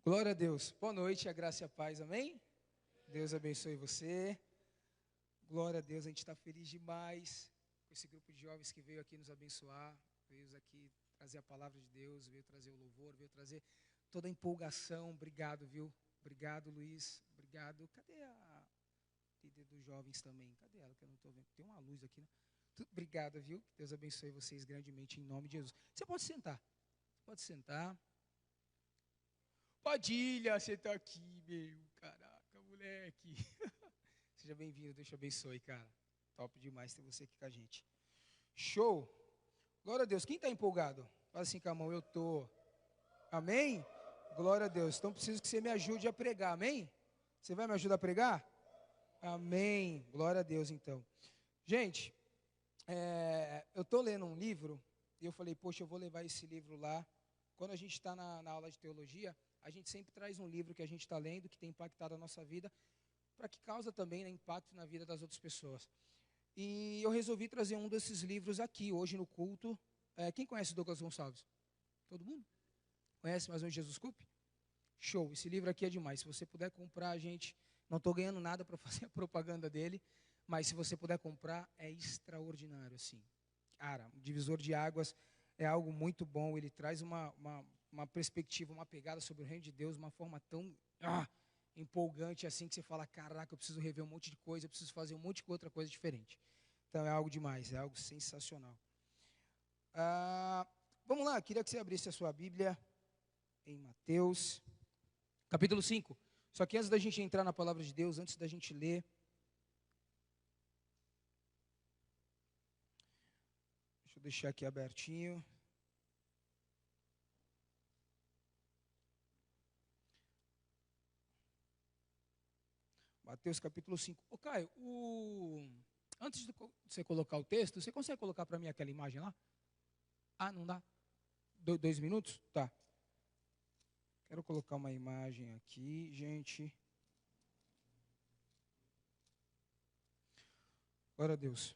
Glória a Deus. Boa noite, a graça e a paz, amém? Deus abençoe você. Glória a Deus, a gente está feliz demais com esse grupo de jovens que veio aqui nos abençoar, veio aqui trazer a palavra de Deus, veio trazer o louvor, veio trazer toda a empolgação. Obrigado, viu? Obrigado, Luiz. Obrigado. Cadê a líder dos jovens também? Cadê ela que eu não estou vendo? Tem uma luz aqui, né? Obrigado, viu? Que Deus abençoe vocês grandemente em nome de Jesus. Você pode sentar. Pode sentar. Padilha, você tá aqui, meu. Caraca, moleque. Seja bem-vindo, Deus te abençoe, cara. Top demais ter você aqui com a gente. Show. Glória a Deus. Quem está empolgado? Fala assim com a mão, eu tô. Amém? Glória a Deus. Então preciso que você me ajude a pregar, amém? Você vai me ajudar a pregar? Amém. Glória a Deus, então. Gente, eu estou lendo um livro e eu falei, poxa, eu vou levar esse livro lá. Quando a gente está na aula de teologia, a gente sempre traz um livro que a gente está lendo, que tem impactado a nossa vida, para que causa também, né, impacto na vida das outras pessoas. E eu resolvi trazer um desses livros aqui, hoje no culto. Quem conhece Douglas Gonçalves? Todo mundo? Conhece mais ou menos Jesus Coupe? Show, esse livro aqui é demais. Se você puder comprar, a gente, não estou ganhando nada para fazer a propaganda dele, mas se você puder comprar, é extraordinário, assim. Cara, um divisor de águas é algo muito bom, ele traz uma perspectiva, uma pegada sobre o reino de Deus, uma forma tão empolgante assim, que você fala, caraca, eu preciso rever um monte de coisa, eu preciso fazer um monte de outra coisa diferente. Então é algo demais, é algo sensacional. Vamos lá, queria que você abrisse a sua Bíblia em Mateus, capítulo 5. Só que antes da gente entrar na palavra de Deus, antes da gente ler, deixa eu deixar aqui abertinho. Mateus capítulo 5. Ô Caio, antes de você colocar o texto, você consegue colocar para mim aquela imagem lá? Não dá? 2 minutos? Tá. Quero colocar uma imagem aqui, gente. Glória a Deus.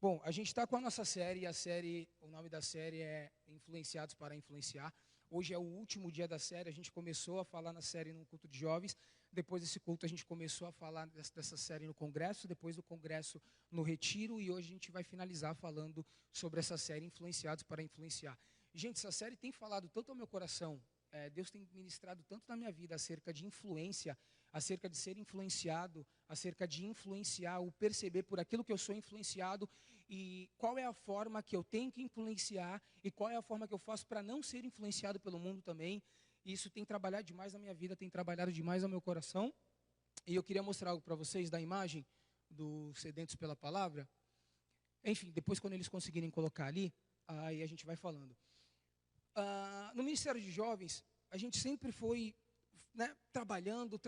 Bom, a gente está com a nossa série, o nome da série é Influenciados para Influenciar. Hoje é o último dia da série, a gente começou a falar na série num culto de jovens, depois desse culto a gente começou a falar dessa série no congresso, depois do congresso no retiro, e hoje a gente vai finalizar falando sobre essa série Influenciados para Influenciar. Gente, essa série tem falado tanto ao meu coração, Deus tem ministrado tanto na minha vida acerca de influência, acerca de ser influenciado, acerca de influenciar, o perceber por aquilo que eu sou influenciado e qual é a forma que eu tenho que influenciar e qual é a forma que eu faço para não ser influenciado pelo mundo também. Isso tem trabalhado demais na minha vida, tem trabalhado demais no meu coração. E eu queria mostrar algo para vocês da imagem do Sedentos pela Palavra. Enfim, depois quando eles conseguirem colocar ali, aí a gente vai falando. No Ministério de Jovens, a gente sempre foi trabalhando,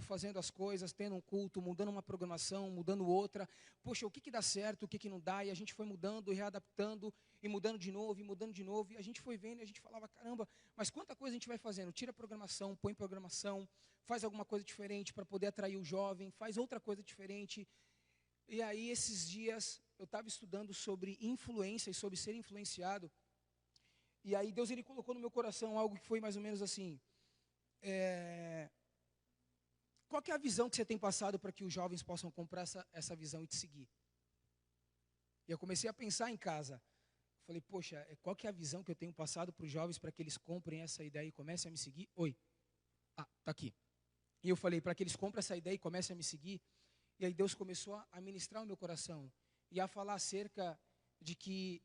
fazendo as coisas, tendo um culto, mudando uma programação, mudando outra. Poxa, o que dá certo, o que não dá? E a gente foi mudando e readaptando, e mudando de novo, e mudando de novo. E a gente foi vendo e a gente falava, caramba, mas quanta coisa a gente vai fazendo? Tira a programação, põe programação, faz alguma coisa diferente para poder atrair o jovem, faz outra coisa diferente. E aí, esses dias, eu estava estudando sobre influência e sobre ser influenciado. E aí, Deus ele colocou no meu coração algo que foi mais ou menos assim... Qual que é a visão que você tem passado para que os jovens possam comprar essa visão e te seguir? E eu comecei a pensar em casa. Falei, poxa, qual que é a visão que eu tenho passado para os jovens para que eles comprem essa ideia e comecem a me seguir? Oi. Tá aqui. E eu falei, para que eles comprem essa ideia e comecem a me seguir. E aí Deus começou a ministrar o meu coração e a falar acerca de que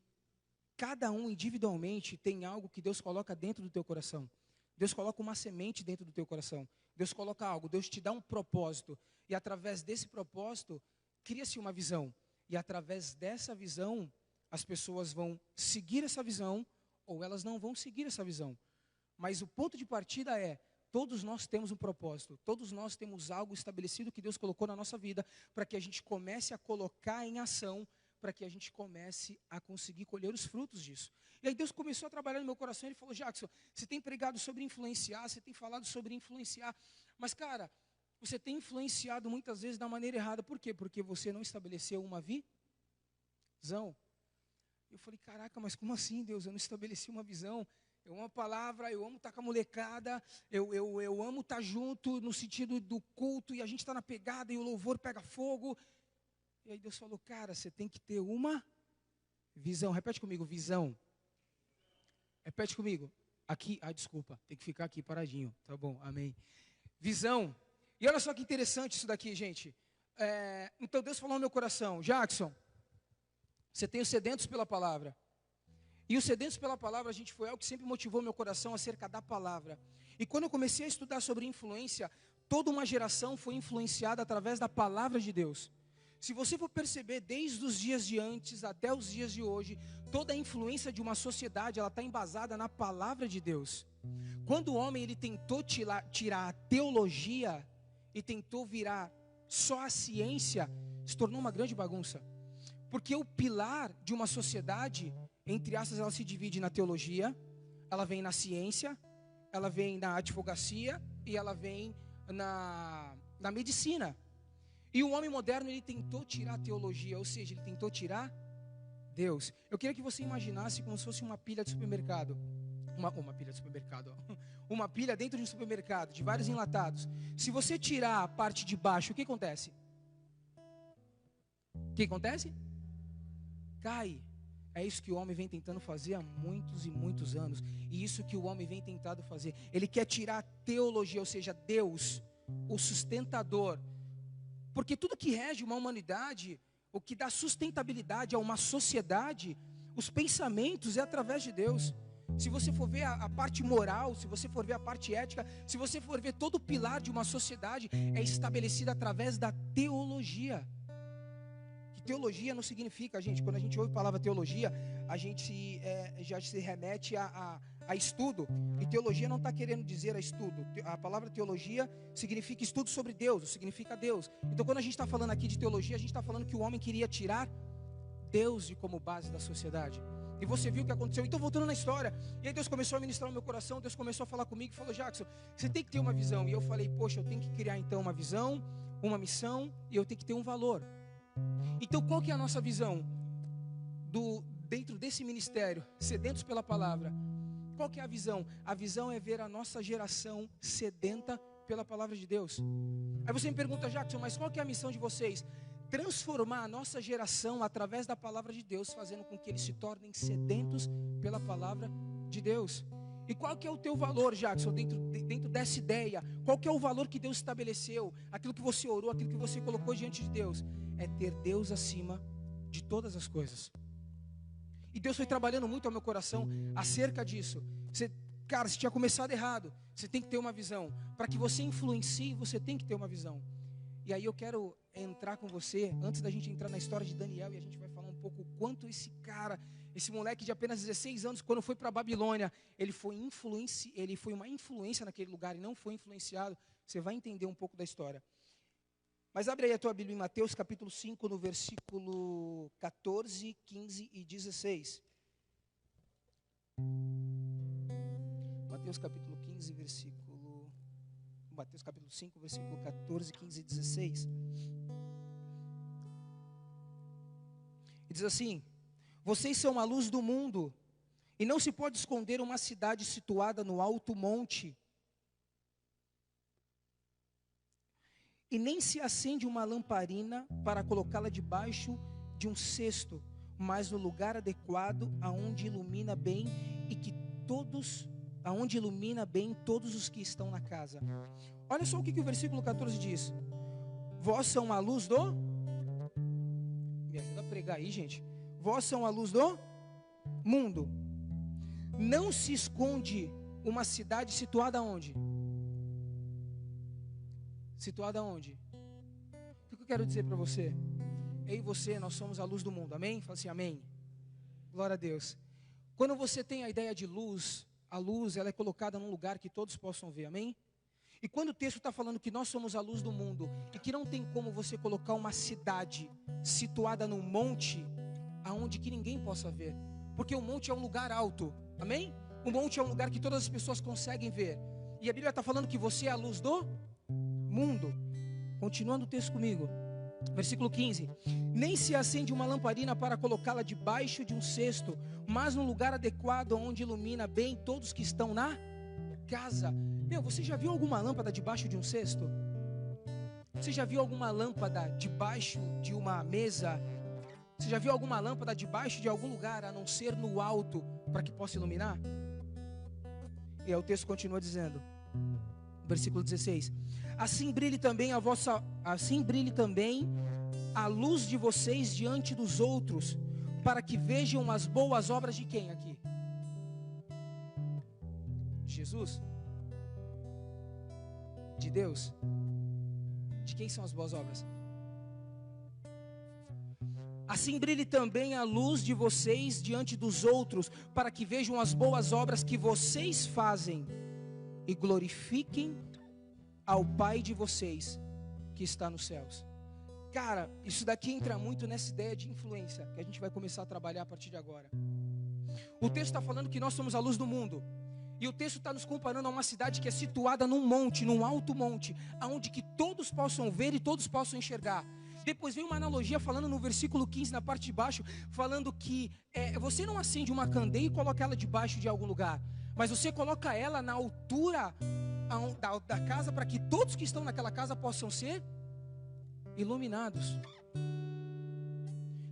cada um individualmente tem algo que Deus coloca dentro do teu coração. Deus coloca uma semente dentro do teu coração. Deus coloca algo, Deus te dá um propósito. E através desse propósito, cria-se uma visão. E através dessa visão, as pessoas vão seguir essa visão ou elas não vão seguir essa visão. Mas o ponto de partida é, todos nós temos um propósito. Todos nós temos algo estabelecido que Deus colocou na nossa vida para que a gente comece a colocar em ação, para que a gente comece a conseguir colher os frutos disso. E aí Deus começou a trabalhar no meu coração, Ele falou, Jackson, você tem pregado sobre influenciar, você tem falado sobre influenciar, mas cara, você tem influenciado muitas vezes da maneira errada. Por quê? Porque você não estabeleceu uma visão. Eu falei, caraca, mas como assim, Deus? Eu não estabeleci uma visão. Eu amo a palavra, eu amo estar com a molecada, eu amo estar junto no sentido do culto, e a gente está na pegada, e o louvor pega fogo. E aí Deus falou, cara, você tem que ter uma visão. Repete comigo, visão. Repete comigo. Aqui, desculpa, tem que ficar aqui paradinho. Tá bom, amém. Visão. E olha só que interessante isso daqui, gente. Então Deus falou no meu coração, Jackson, você tem os sedentos pela palavra. E os sedentos pela palavra, gente, foi algo que sempre motivou meu coração acerca da palavra. E quando eu comecei a estudar sobre influência, toda uma geração foi influenciada através da palavra de Deus. Se você for perceber, desde os dias de antes até os dias de hoje, toda a influência de uma sociedade, ela está embasada na palavra de Deus. Quando o homem ele tentou tirar a teologia e tentou virar só a ciência, se tornou uma grande bagunça. Porque o pilar de uma sociedade, entre aspas, ela se divide na teologia, ela vem na ciência, ela vem na advocacia e ela vem na medicina. E o homem moderno, ele tentou tirar a teologia, ou seja, ele tentou tirar Deus. Eu queria que você imaginasse como se fosse uma pilha de supermercado. Uma pilha de supermercado, ó. Uma pilha dentro de um supermercado, de vários enlatados. Se você tirar a parte de baixo, o que acontece? O que acontece? Cai. É isso que o homem vem tentando fazer há muitos e muitos anos. E isso que o homem vem tentando fazer. Ele quer tirar a teologia, ou seja, Deus, o sustentador. Porque tudo que rege uma humanidade, o que dá sustentabilidade a uma sociedade, os pensamentos é através de Deus. Se você for ver a parte moral, se você for ver a parte ética, se você for ver todo o pilar de uma sociedade, é estabelecido através da teologia. Que teologia não significa, gente, quando a gente ouve a palavra teologia, a gente já se remete a estudo. E teologia não está querendo dizer a estudo. A palavra teologia significa estudo sobre Deus, significa Deus. Então quando a gente está falando aqui de teologia, a gente está falando que o homem queria tirar Deus de como base da sociedade. E você viu o que aconteceu. Então voltando na história, e aí Deus começou a ministrar o meu coração, Deus começou a falar comigo e falou, Jackson, você tem que ter uma visão. E eu falei, poxa, eu tenho que criar então uma visão, uma missão, e eu tenho que ter um valor. Então qual que é a nossa visão dentro desse ministério, sedentos pela palavra? Qual que é a visão? A visão é ver a nossa geração sedenta pela palavra de Deus. Aí você me pergunta, Jackson, mas qual que é a missão de vocês? Transformar a nossa geração através da palavra de Deus, fazendo com que eles se tornem sedentos pela palavra de Deus. E qual que é o teu valor, Jackson, dentro dessa ideia? Qual que é o valor que Deus estabeleceu? Aquilo que você orou, aquilo que você colocou diante de Deus? É ter Deus acima de todas as coisas. E Deus foi trabalhando muito ao meu coração acerca disso. Cara, você tinha começado errado. Você tem que ter uma visão. Para que você influencie, você tem que ter uma visão. E aí eu quero entrar com você, antes da gente entrar na história de Daniel, e a gente vai falar um pouco o quanto esse cara, esse moleque de apenas 16 anos, quando foi para a Babilônia, ele foi uma influência naquele lugar e não foi influenciado. Você vai entender um pouco da história. Mas abre aí a tua Bíblia em Mateus capítulo 5, no versículo 14, 15 e 16. Mateus capítulo 5, versículo 14, 15 e 16. E diz assim: vocês são a luz do mundo, e não se pode esconder uma cidade situada no alto monte, e nem se acende uma lamparina para colocá-la debaixo de um cesto, mas no lugar adequado, aonde ilumina bem todos os que estão na casa. Olha só o que o versículo 14 diz: vós são a luz do... Me ajuda a pregar aí, gente. Vós são a luz do mundo. Não se esconde uma cidade situada onde? Situada onde? O que eu quero dizer para você? Eu e você, nós somos a luz do mundo, amém? Fala assim, amém. Glória a Deus. Quando você tem a ideia de luz, a luz ela é colocada num lugar que todos possam ver, amém? E quando o texto está falando que nós somos a luz do mundo, e que não tem como você colocar uma cidade situada num monte, aonde que ninguém possa ver, porque o monte é um lugar alto, amém? O monte é um lugar que todas as pessoas conseguem ver, e a Bíblia está falando que você é a luz do mundo. Continuando o texto comigo, Versículo 15: nem se acende uma lamparina para colocá-la debaixo de um cesto, mas num lugar adequado, onde ilumina bem todos que estão na casa. Você já viu alguma lâmpada debaixo de um cesto? Você já viu alguma lâmpada debaixo de uma mesa? Você já viu alguma lâmpada debaixo de algum lugar, a não ser no alto, para que possa iluminar? E aí o texto continua dizendo, versículo 16: assim brilhe também a luz de vocês diante dos outros, para que vejam as boas obras de quem aqui? De Jesus? De Deus? De quem são as boas obras? Assim brilhe também a luz de vocês diante dos outros, para que vejam as boas obras que vocês fazem e glorifiquem ao Pai de vocês que está nos céus. Cara, isso daqui entra muito nessa ideia de influência que a gente vai começar a trabalhar a partir de agora. O texto está falando que nós somos a luz do mundo. E o texto está nos comparando a uma cidade que é situada num monte, num alto monte, aonde que todos possam ver e todos possam enxergar. Depois vem uma analogia falando no versículo 15, na parte de baixo, falando que você não acende uma candeia e coloca ela debaixo de algum lugar, mas você coloca ela na altura da casa, para que todos que estão naquela casa possam ser iluminados.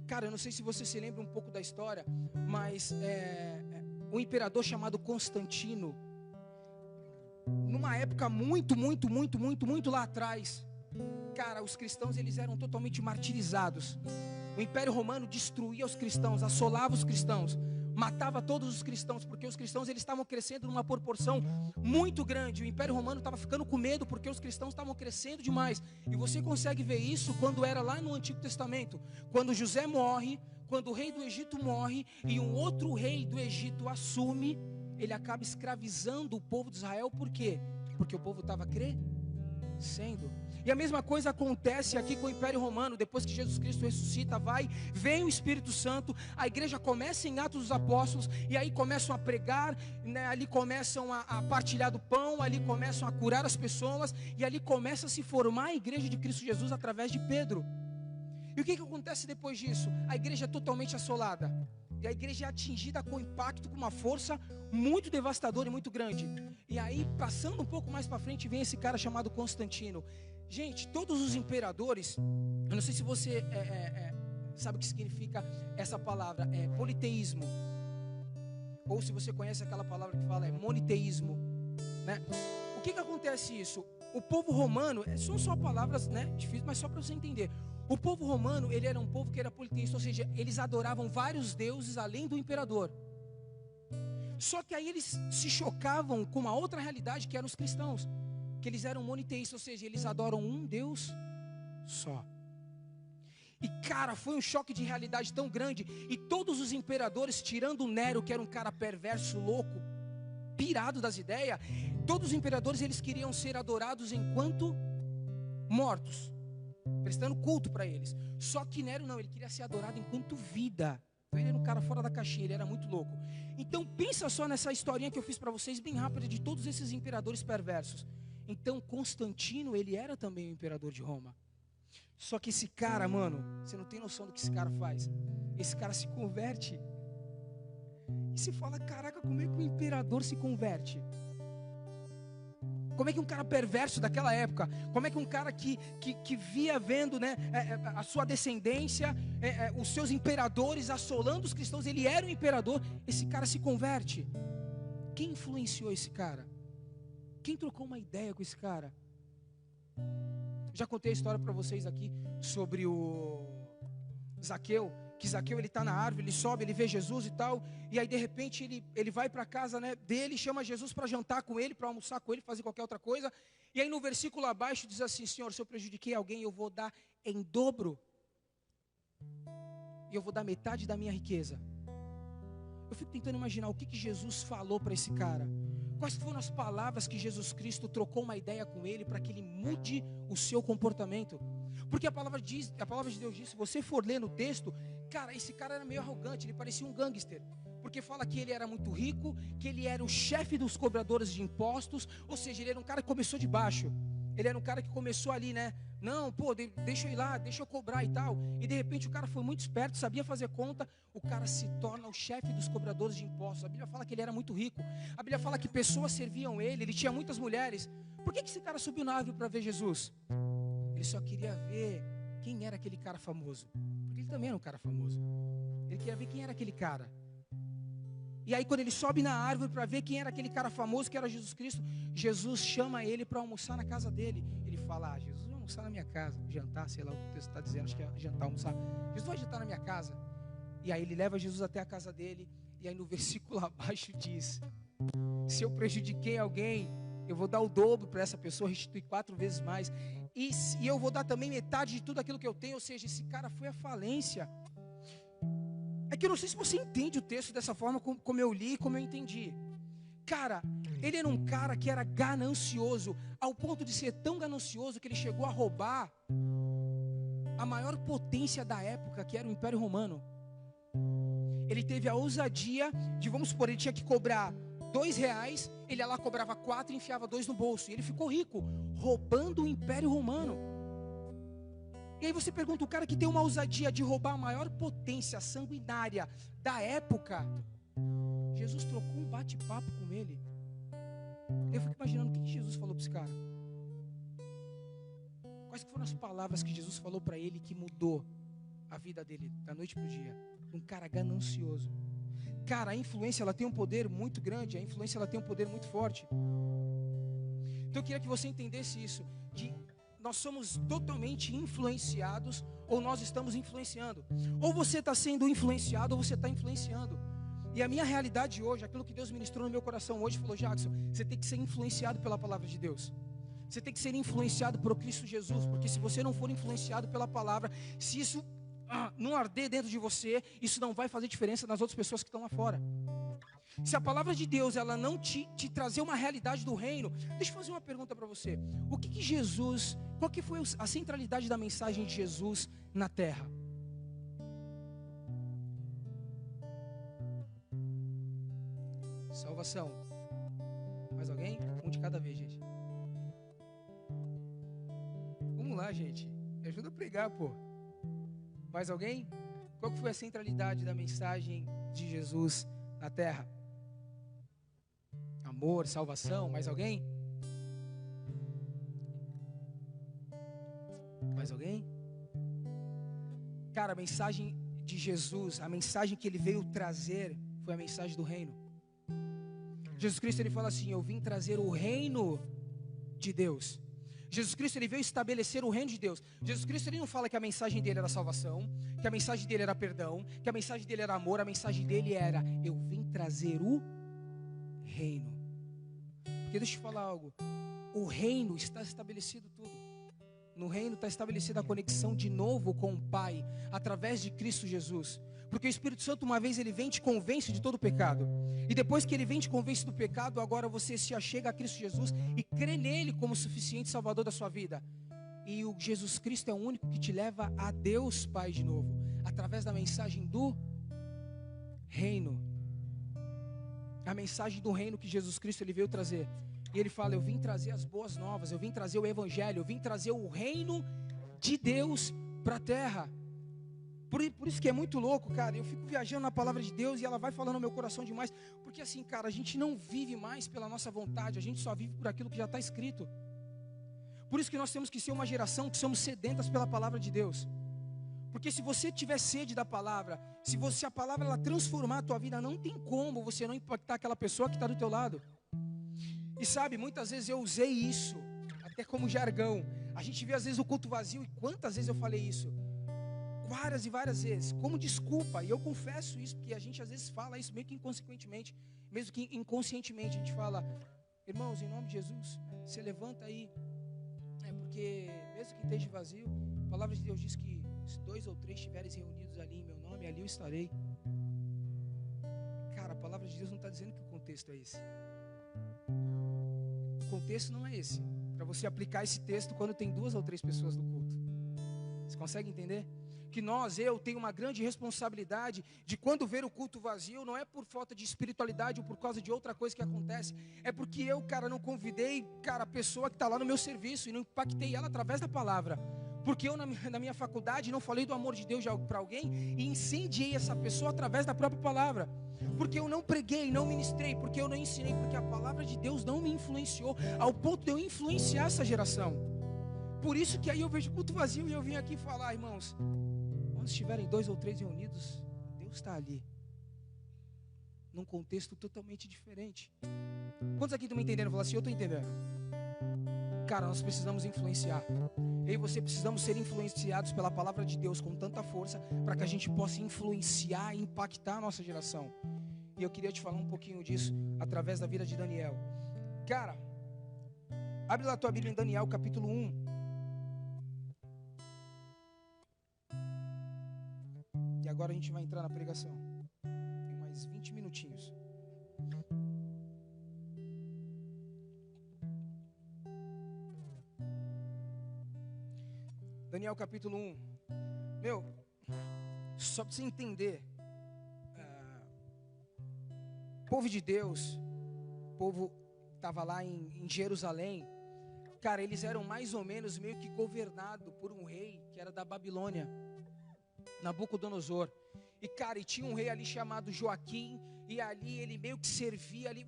Cara, eu não sei se você se lembra um pouco da história, mas um imperador chamado Constantino, numa época muito lá atrás, cara, os cristãos eles eram totalmente martirizados. O Império Romano destruía os cristãos, assolava os cristãos, matava todos os cristãos, porque os cristãos eles estavam crescendo numa proporção muito grande. O Império Romano estava ficando com medo, porque os cristãos estavam crescendo demais. E você consegue ver isso quando era lá no Antigo Testamento, quando José morre, quando o rei do Egito morre e um outro rei do Egito assume, ele acaba escravizando o povo de Israel. Por quê? Porque o povo estava crescendo. E a mesma coisa acontece aqui com o Império Romano. Depois que Jesus Cristo ressuscita, vem o Espírito Santo, a igreja começa em Atos dos Apóstolos, e aí começam a pregar, né? Ali começam a partilhar do pão, ali começam a curar as pessoas, e ali começa a se formar a igreja de Cristo Jesus através de Pedro. E o que acontece depois disso? A igreja é totalmente assolada, e a igreja é atingida com impacto, com uma força muito devastadora e muito grande. E aí, passando um pouco mais para frente, vem esse cara chamado Constantino. Gente, todos os imperadores, eu não sei se você sabe o que significa essa palavra, politeísmo, ou se você conhece aquela palavra que fala moniteísmo, né? O que acontece isso? O povo romano, são só palavras, né, difíceis, mas só para você entender. O povo romano, ele era um povo que era politeísta, ou seja, eles adoravam vários deuses além do imperador. Só que aí eles se chocavam com uma outra realidade, que eram os cristãos, que eles eram moniteístas, ou seja, eles adoram um Deus só. E cara, foi um choque de realidade tão grande. E todos os imperadores, tirando o Nero, que era um cara perverso, louco, pirado das ideias, todos os imperadores eles queriam ser adorados enquanto mortos, prestando culto para eles. Só que Nero não, ele queria ser adorado enquanto vida. Então ele era um cara fora da caixinha, ele era muito louco. Então pensa só nessa historinha que eu fiz para vocês, bem rápida, de todos esses imperadores perversos. Então Constantino, ele era também o imperador de Roma. Só que esse cara, mano, você não tem noção do que esse cara faz. Esse cara se converte. E você fala, caraca, como é que um imperador se converte? Como é que um cara perverso daquela época, como é que um cara que via vendo, né, a sua descendência, os seus imperadores assolando os cristãos, ele era um imperador, esse cara se converte? Quem influenciou esse cara? Quem trocou uma ideia com esse cara? Já contei a história para vocês aqui sobre o Zaqueu, que Zaqueu ele está na árvore, ele sobe, ele vê Jesus e tal, e aí de repente ele vai para a casa, né, dele, chama Jesus para jantar com ele, para almoçar com ele, fazer qualquer outra coisa, e aí no versículo abaixo diz assim: Senhor, se eu prejudiquei alguém, eu vou dar em dobro, e eu vou dar metade da minha riqueza. Eu fico tentando imaginar o que Jesus falou para esse cara. Quais foram as palavras que Jesus Cristo trocou uma ideia com ele para que ele mude o seu comportamento? Porque a palavra de Deus diz, se você for ler no texto, cara, esse cara era meio arrogante, ele parecia um gangster. Porque fala que ele era muito rico, que ele era o chefe dos cobradores de impostos, ou seja, ele era um cara que começou de baixo. Ele era um cara que começou ali, né? Não, pô, deixa eu ir lá, deixa eu cobrar e tal. E de repente o cara foi muito esperto, sabia fazer conta. O cara se torna o chefe dos cobradores de impostos. A Bíblia fala que ele era muito rico. A Bíblia fala que pessoas serviam ele tinha muitas mulheres. Por que esse cara subiu na árvore para ver Jesus? Ele só queria ver quem era aquele cara famoso. Porque ele também era um cara famoso. Ele queria ver quem era aquele cara. E aí quando ele sobe na árvore para ver quem era aquele cara famoso, que era Jesus Cristo, Jesus chama ele para almoçar na casa dele. Ele fala, Jesus vai almoçar na minha casa, jantar, sei lá o que o texto está dizendo, acho que é jantar, almoçar. Jesus vai jantar na minha casa. E aí ele leva Jesus até a casa dele, e aí no versículo abaixo diz, se eu prejudiquei alguém, eu vou dar o dobro para essa pessoa, restituir 4 vezes mais, e eu vou dar também metade de tudo aquilo que eu tenho. Ou seja, esse cara foi à falência. É que eu não sei se você entende o texto dessa forma como eu li, como eu entendi. Cara, ele era um cara que era ganancioso, ao ponto de ser tão ganancioso que ele chegou a roubar a maior potência da época, que era o Império Romano. Ele teve a ousadia de, vamos supor, ele tinha que cobrar R$2, ele ia lá, cobrava 4 e enfiava 2 no bolso. E ele ficou rico, roubando o Império Romano. E aí você pergunta, o cara que tem uma ousadia de roubar a maior potência sanguinária da época, Jesus trocou um bate-papo com ele. Eu fico imaginando o que Jesus falou para esse cara. Quais foram as palavras que Jesus falou para ele que mudou a vida dele da noite para o dia? Um cara ganancioso. Cara, a influência ela tem um poder muito grande, a influência ela tem um poder muito forte. Então eu queria que você entendesse isso, que nós somos totalmente influenciados, ou nós estamos influenciando. Ou você está sendo influenciado, ou você está influenciando. E a minha realidade hoje, aquilo que Deus ministrou no meu coração hoje, falou, Jackson, você tem que ser influenciado pela palavra de Deus. Você tem que ser influenciado por Cristo Jesus, porque se você não for influenciado pela palavra, se isso não arder dentro de você, isso não vai fazer diferença nas outras pessoas que estão lá fora. Se a palavra de Deus ela não te trazer uma realidade do reino, deixa eu fazer uma pergunta para você. O que Jesus, qual que foi a centralidade da mensagem de Jesus na terra? Salvação. Mais alguém? Um de cada vez, gente. Vamos lá, gente. Me ajuda a pregar, pô. Mais alguém? Qual que foi a centralidade da mensagem de Jesus na terra? Amor, salvação. Mais alguém? Mais alguém? Cara, a mensagem de Jesus, a mensagem que ele veio trazer foi a mensagem do reino. Jesus Cristo ele fala assim, eu vim trazer o reino de Deus. Jesus Cristo ele veio estabelecer o reino de Deus. Jesus Cristo ele não fala que a mensagem dele era salvação, que a mensagem dele era perdão, que a mensagem dele era amor. A mensagem dele era, eu vim trazer o reino. Porque deixa eu te falar algo, o reino está estabelecido tudo. No reino está estabelecida a conexão de novo com o Pai, através de Cristo Jesus. Porque o Espírito Santo uma vez ele vem e te convence de todo o pecado. E depois que ele vem e te convence do pecado, agora você se achega a Cristo Jesus e crê nele como suficiente Salvador da sua vida. E o Jesus Cristo é o único que te leva a Deus Pai de novo, através da mensagem do reino. A mensagem do reino que Jesus Cristo ele veio trazer. E ele fala, eu vim trazer as boas novas, eu vim trazer o evangelho, eu vim trazer o reino de Deus para a terra. Por isso que é muito louco, cara. Eu fico viajando na palavra de Deus e ela vai falando no meu coração demais. Porque assim, cara, a gente não vive mais pela nossa vontade, a gente só vive por aquilo que já está escrito. Por isso que nós temos que ser uma geração que somos sedentas pela palavra de Deus. Porque se você tiver sede da palavra, se a palavra ela transformar a tua vida, não tem como você não impactar aquela pessoa que está do teu lado. E sabe, muitas vezes eu usei isso, até como jargão. A gente vê às vezes o culto vazio, e quantas vezes eu falei isso? Várias e várias vezes, como desculpa, e eu confesso isso, porque a gente às vezes fala isso meio que inconsequentemente, mesmo que inconscientemente, a gente fala, irmãos, em nome de Jesus, você levanta aí, porque mesmo que esteja vazio, a palavra de Deus diz que se 2 ou 3 estiverem reunidos ali em meu nome, ali eu estarei. Cara, a palavra de Deus não está dizendo que o contexto é esse. O contexto não é esse, para você aplicar esse texto quando tem 2 ou 3 pessoas no culto. Você consegue entender? que eu tenho uma grande responsabilidade de quando ver o culto vazio, não é por falta de espiritualidade ou por causa de outra coisa que acontece, é porque eu, cara, não convidei, cara, a pessoa que está lá no meu serviço e não impactei ela através da palavra. Porque eu na minha faculdade não falei do amor de Deus para alguém e incendiei essa pessoa através da própria palavra. Porque eu não preguei, não ministrei, porque eu não ensinei, porque a palavra de Deus não me influenciou ao ponto de eu influenciar essa geração. Por isso que aí eu vejo culto vazio e eu vim aqui falar, irmãos, onde estiverem 2 ou 3 reunidos, Deus está ali. Num contexto totalmente diferente. Quantos aqui estão me entendendo? Falar assim, eu estou entendendo. Cara, nós precisamos influenciar. Eu e você precisamos ser influenciados pela palavra de Deus com tanta força para que a gente possa influenciar e impactar a nossa geração. E eu queria te falar um pouquinho disso através da vida de Daniel. Cara, abre lá a tua Bíblia em Daniel capítulo 1. E agora a gente vai entrar na pregação. Tem mais 20 minutinhos. Daniel capítulo 1. Meu, só para você entender, povo de Deus, o povo estava lá em Jerusalém, cara, eles eram mais ou menos meio que governados por um rei que era da Babilônia, Nabucodonosor. E cara, e tinha um rei ali chamado Joaquim, e ali ele meio que servia ali,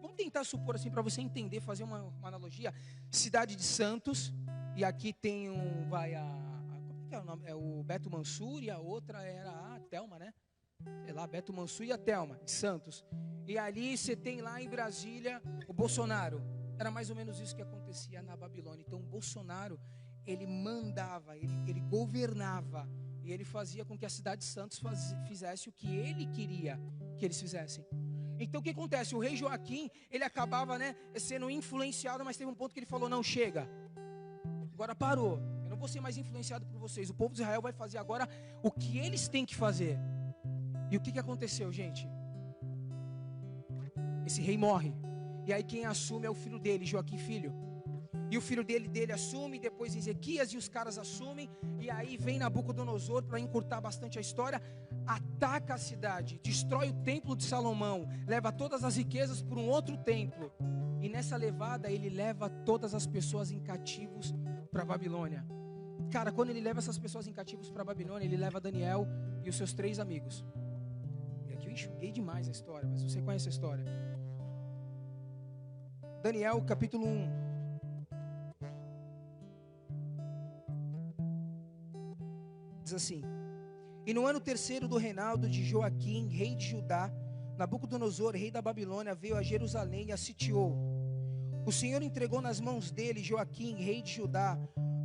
vamos tentar supor assim para você entender, fazer uma analogia, cidade de Santos. E aqui tem como é que é o nome? É o Beto Mansur e a outra era a Thelma, né? Sei lá, Beto Mansur e a Thelma, de Santos. E ali você tem lá em Brasília o Bolsonaro. Era mais ou menos isso que acontecia na Babilônia. Então o Bolsonaro, ele mandava, ele governava. E ele fazia com que a cidade de Santos fizesse o que ele queria que eles fizessem. Então o que acontece? O rei Joaquim, ele acabava, né, sendo influenciado, mas teve um ponto que ele falou, não, chega. Agora parou, eu não vou ser mais influenciado por vocês. O povo de Israel vai fazer agora o que eles têm que fazer. E o que aconteceu, gente? Esse rei morre. E aí quem assume é o filho dele, Joaquim filho. E o filho dele assume, depois Ezequias e os caras assumem. E aí vem Nabucodonosor, para encurtar bastante a história, ataca a cidade, destrói o templo de Salomão, leva todas as riquezas para um outro templo. E nessa levada ele leva todas as pessoas em cativos para a Babilônia. Cara, quando ele leva essas pessoas em cativos para a Babilônia, ele leva Daniel e os seus 3 amigos. E aqui eu enxuguei demais a história, mas você conhece a história. Daniel capítulo 1. Diz assim: e no ano 3º do reinado de Joaquim, rei de Judá, Nabucodonosor, rei da Babilônia, veio a Jerusalém e a sitiou. O Senhor entregou nas mãos dele, Joaquim, rei de Judá,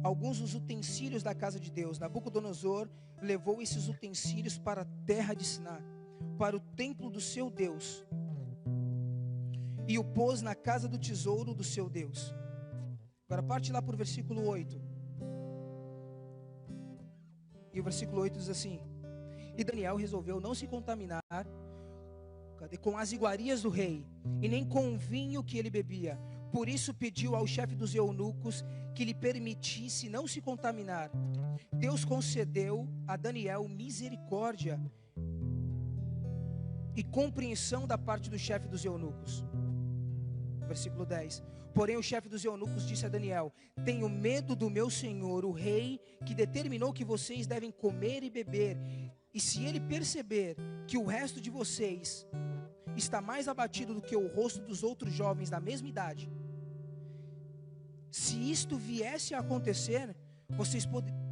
alguns dos utensílios da casa de Deus. Nabucodonosor levou esses utensílios para a terra de Siná, para o templo do seu Deus, e o pôs na casa do tesouro do seu Deus. Agora parte lá para o versículo 8. E o versículo 8 diz assim: e Daniel resolveu não se contaminar com as iguarias do rei, e nem com o vinho que ele bebia. Por isso pediu ao chefe dos eunucos que lhe permitisse não se contaminar. Deus concedeu a Daniel misericórdia e compreensão da parte do chefe dos eunucos. Versículo 10. Porém o chefe dos eunucos disse a Daniel: tenho medo do meu senhor, o rei, que determinou que vocês devem comer e beber. E se ele perceber que o resto de vocês está mais abatido do que o rosto dos outros jovens da mesma idade, se isto viesse a acontecer,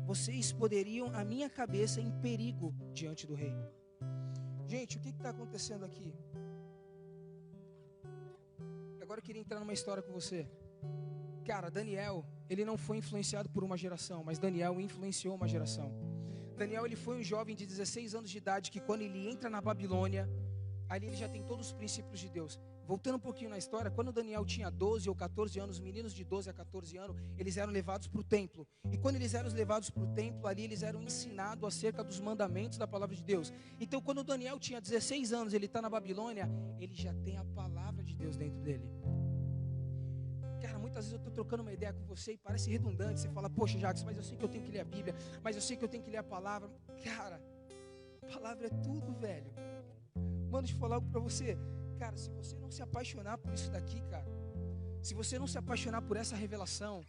vocês poderiam a minha cabeça em perigo diante do rei. Gente, o que está acontecendo aqui? Agora eu queria entrar numa história com você. Cara, Daniel, ele não foi influenciado por uma geração, mas Daniel influenciou uma geração. Daniel, ele foi um jovem de 16 anos de idade que quando ele entra na Babilônia, ali ele já tem todos os princípios de Deus. Voltando um pouquinho na história, quando Daniel tinha 12 ou 14 anos, meninos de 12 a 14 anos, eles eram levados para o templo. E quando eles eram levados para o templo, ali eles eram ensinados acerca dos mandamentos da palavra de Deus. Então quando Daniel tinha 16 anos, ele está na Babilônia, ele já tem a palavra de Deus dentro dele. Cara, muitas vezes eu estou trocando uma ideia com você e parece redundante. Você fala, poxa, Jacques, mas eu sei que eu tenho que ler a Bíblia, mas eu sei que eu tenho que ler a palavra. Cara, a palavra é tudo, velho. Mano, deixa eu falar algo pra você. Cara, se você não se apaixonar por isso daqui, cara, se você não se apaixonar por essa revelação,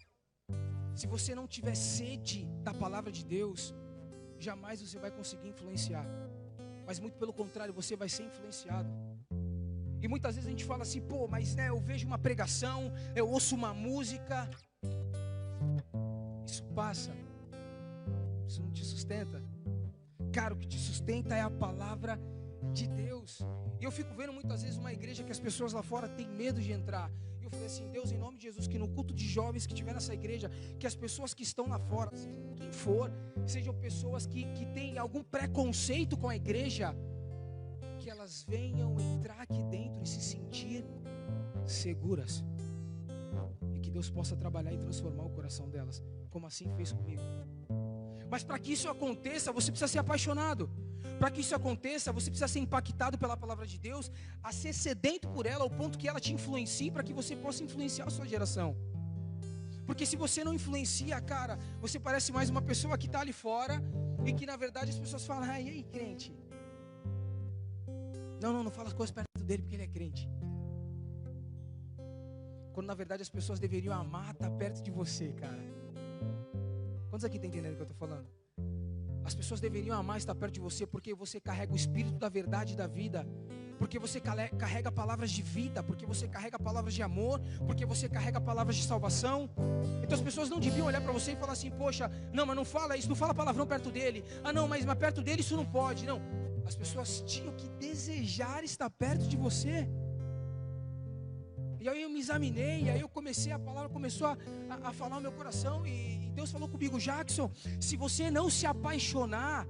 se você não tiver sede da palavra de Deus, jamais você vai conseguir influenciar. Mas muito pelo contrário, você vai ser influenciado. E muitas vezes a gente fala assim, pô, mas né, eu vejo uma pregação, eu ouço uma música. Isso passa. Isso não te sustenta. Cara, o que te sustenta é a palavra de Deus. E eu fico vendo muitas vezes uma igreja que as pessoas lá fora têm medo de entrar. E eu falei assim, Deus, em nome de Jesus, que no culto de jovens que tiver nessa igreja, que as pessoas que estão lá fora, quem for, sejam pessoas que têm algum preconceito com a igreja, que elas venham entrar aqui dentro e se sentir seguras. E que Deus possa trabalhar e transformar o coração delas, como assim fez comigo. Mas para que isso aconteça, você precisa ser apaixonado. Para que isso aconteça, você precisa ser impactado pela palavra de Deus, a ser sedento por ela, ao ponto que ela te influencie, para que você possa influenciar a sua geração. Porque se você não influencia, cara, você parece mais uma pessoa que está ali fora, e que na verdade as pessoas falam, e aí, crente? Não fala as coisas perto dele porque ele é crente. Quando na verdade as pessoas deveriam amar estar perto de você, cara. Quantos aqui estão entendendo o que eu estou falando? As pessoas deveriam amar estar perto de você porque você carrega o espírito da verdade e da vida. Porque você carrega palavras de vida, porque você carrega palavras de amor, porque você carrega palavras de salvação. Então as pessoas não deviam olhar para você e falar assim, poxa, não, mas não fala isso, não fala palavrão perto dele. Ah não, mas perto dele isso não pode. Não, as pessoas tinham que desejar estar perto de você. E aí eu me examinei, e aí eu comecei, a palavra começou a falar no meu coração, e Deus falou comigo, Jackson, se você não se apaixonar,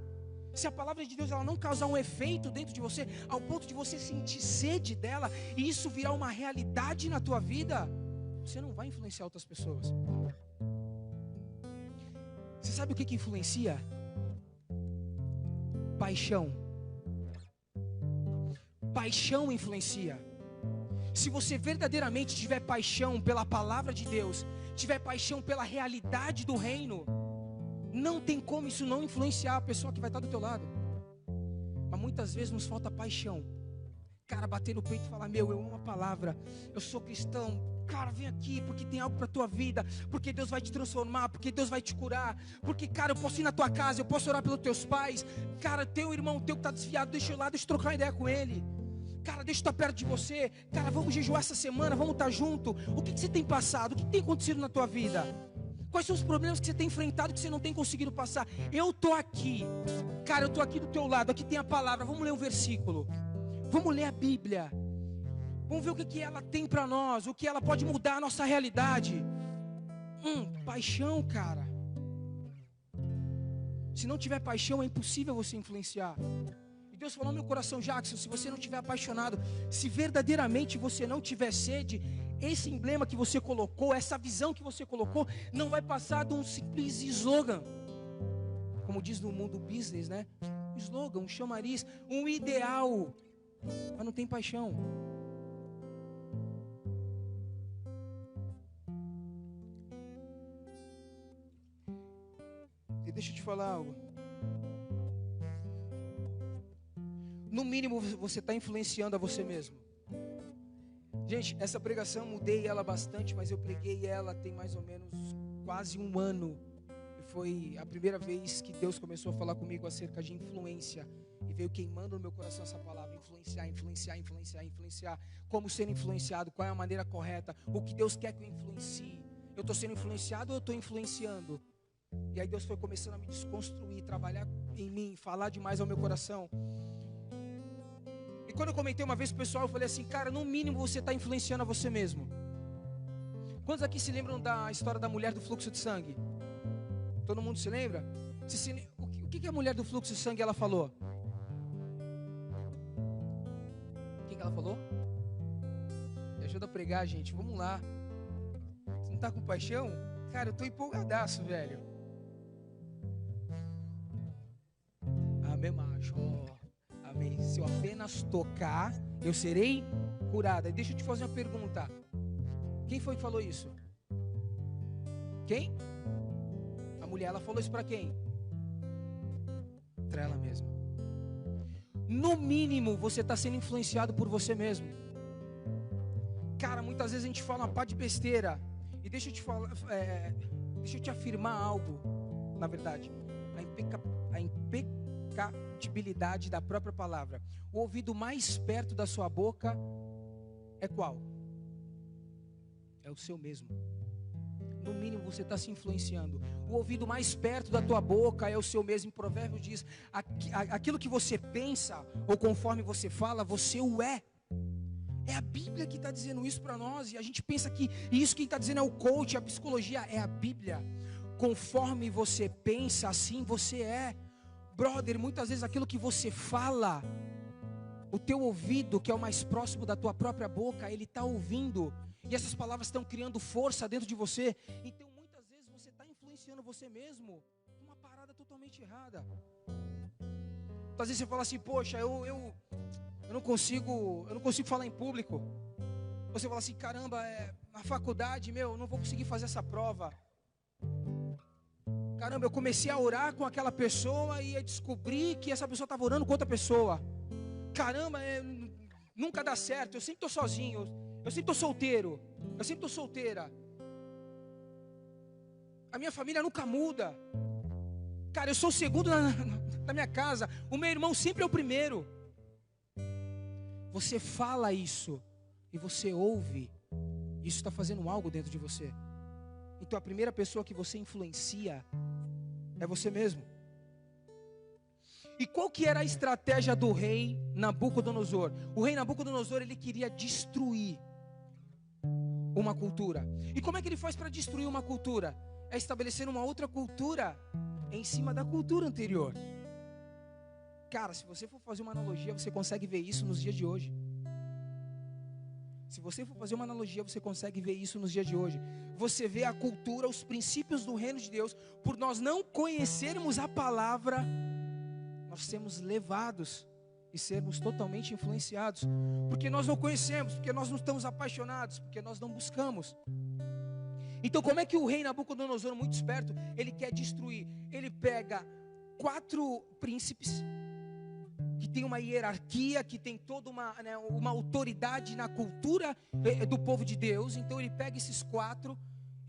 se a palavra de Deus ela não causar um efeito dentro de você, ao ponto de você sentir sede dela, e isso virar uma realidade na tua vida, você não vai influenciar outras pessoas. Você sabe o que influencia? Paixão. Paixão influencia. Se você verdadeiramente tiver paixão pela palavra de Deus, tiver paixão pela realidade do reino, não tem como isso não influenciar a pessoa que vai estar do teu lado. Mas muitas vezes nos falta paixão. Cara, bater no peito e falar, eu amo a palavra, eu sou cristão. Cara, vem aqui, porque tem algo para a tua vida, porque Deus vai te transformar, porque Deus vai te curar, porque, cara, eu posso ir na tua casa, eu posso orar pelos teus pais. Cara, teu irmão teu que está desviado, deixa eu ir lá, deixa eu trocar uma ideia com ele. Cara, deixa eu estar perto de você. Cara, vamos jejuar essa semana, vamos estar junto. O que você tem passado? O que tem acontecido na tua vida? Quais são os problemas que você tem enfrentado que você não tem conseguido passar? Eu estou aqui. Cara, eu estou aqui do teu lado. Aqui tem a palavra. Vamos ler um versículo. Vamos ler a Bíblia. Vamos ver o que ela tem para nós. O que ela pode mudar a nossa realidade. Paixão, cara. Se não tiver paixão, é impossível você influenciar. Deus falou no meu coração, Jackson, se você não estiver apaixonado, se verdadeiramente você não tiver sede, esse emblema que você colocou, essa visão que você colocou, não vai passar de um simples slogan. Como diz no mundo business, né? Um slogan, um chamariz, um ideal, mas não tem paixão. E deixa eu te falar algo. No mínimo você está influenciando a você mesmo. Gente, essa pregação mudei ela bastante, mas eu preguei ela tem mais ou menos quase um ano. E foi a primeira vez que Deus começou a falar comigo acerca de influência. E veio queimando no meu coração essa palavra, influenciar. Como ser influenciado, qual é a maneira correta, o que Deus quer que eu influencie. Eu estou sendo influenciado ou eu estou influenciando? E aí Deus foi começando a me desconstruir, trabalhar em mim, falar demais ao meu coração. E quando eu comentei uma vez pro pessoal, eu falei assim, cara, no mínimo você está influenciando a você mesmo. Quantos aqui se lembram da história da mulher do fluxo de sangue? Todo mundo se lembra? O que a mulher do fluxo de sangue ela falou? O que ela falou? Me ajuda a pregar, gente, vamos lá. Você não está com paixão? Cara, eu estou empolgadaço, velho. Amém, macho. Amém. Se eu apenas tocar, eu serei curada. E deixa eu te fazer uma pergunta. Quem foi que falou isso? quem? A mulher, ela falou isso para quem? Para ela mesma. No mínimo, você está sendo influenciado por você mesmo. Cara, muitas vezes a gente fala uma pá de besteira. E deixa eu te falar, deixa eu te afirmar algo. Na verdade, a impecabilidade da própria palavra. O ouvido mais perto da sua boca é qual? É o seu mesmo. No mínimo você está se influenciando. O ouvido mais perto da tua boca é o seu mesmo. Em Provérbios diz: aquilo que você pensa, ou conforme você fala, você o é. É a Bíblia que está dizendo isso para nós. E a gente pensa que isso quem está dizendo é o coach, a psicologia. É a Bíblia. Conforme você pensa, assim você é. Brother, muitas vezes aquilo que você fala, o teu ouvido, que é o mais próximo da tua própria boca, ele está ouvindo. E essas palavras estão criando força dentro de você. Então muitas vezes você está influenciando você mesmo numa parada totalmente errada. Às vezes você fala assim: poxa, eu não consigo falar em público. Você fala assim: caramba, na faculdade, eu não vou conseguir fazer essa prova. Caramba, eu comecei a orar com aquela pessoa e eu descobri que essa pessoa estava orando com outra pessoa. Caramba, nunca dá certo, eu sempre estou sozinho, eu sempre estou solteiro, eu sempre estou solteira. A minha família nunca muda. Cara, eu sou o segundo na minha casa, o meu irmão sempre é o primeiro. Você fala isso e você ouve, isso está fazendo algo dentro de você. Então a primeira pessoa que você influencia é você mesmo. E qual que era a estratégia do rei Nabucodonosor? O rei Nabucodonosor, ele queria destruir uma cultura. E como é que ele faz para destruir uma cultura? É estabelecer uma outra cultura em cima da cultura anterior. Cara, se você for fazer uma analogia, você consegue ver isso nos dias de hoje. Se você for fazer uma analogia, você consegue ver isso nos dias de hoje. Você vê a cultura, os princípios do reino de Deus. Por nós não conhecermos a palavra, nós sermos levados e sermos totalmente influenciados. Porque nós não conhecemos, porque nós não estamos apaixonados, porque nós não buscamos. Então como é que o rei Nabucodonosor, muito esperto, ele quer destruir? Ele pega 4 príncipes que tem uma hierarquia, que tem toda uma autoridade na cultura do povo de Deus. Então ele pega esses 4